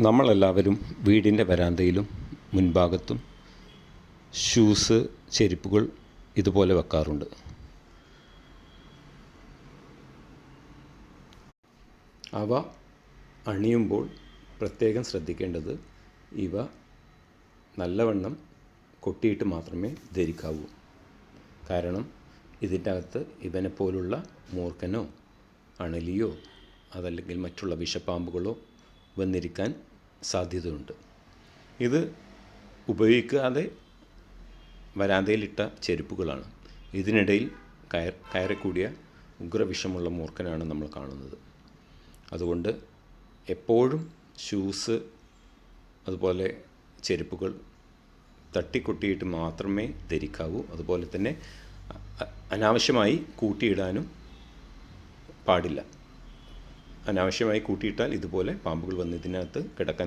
നമ്മളെല്ലാവരും വീടിൻ്റെ വരാന്തയിലും മുൻഭാഗത്തും ഷൂസ്, ചെരുപ്പുകൾ ഇതുപോലെ വെക്കാറുണ്ട്. അവ അണിയുമ്പോൾ പ്രത്യേകം ശ്രദ്ധിക്കേണ്ടത് ഇവ നല്ലവണ്ണം കൊട്ടിയിട്ട് മാത്രമേ ധരിക്കാവൂ. കാരണം ഇതിൻ്റെ അകത്ത് ഇവനെപ്പോലുള്ള മൂർഖനോ അണലിയോ അതല്ലെങ്കിൽ മറ്റുള്ള വിഷപ്പാമ്പുകളോ വന്നിരിക്കാൻ സാധ്യതയുണ്ട്. ഇത് ഉപയോഗിക്കാതെ വരാന്തയിലിട്ട ചെരുപ്പുകളാണ്. ഇതിനിടയിൽ കയറിക്കൂടിയ ഉഗ്രവിഷമുള്ള മൂർഖനാണ് നമ്മൾ കാണുന്നത്. അതുകൊണ്ട് എപ്പോഴും ഷൂസ് അതുപോലെ ചെരുപ്പുകൾ തട്ടിക്കൊട്ടിയിട്ട് മാത്രമേ ധരിക്കാവൂ. അതുപോലെ തന്നെ അനാവശ്യമായി കൂട്ടിയിടാനും പാടില്ല. അനാവശ്യമായി കൂട്ടിയിട്ടാൽ ഇതുപോലെ പാമ്പുകൾ വന്ന് ഇതിനകത്ത് കിടക്കാൻ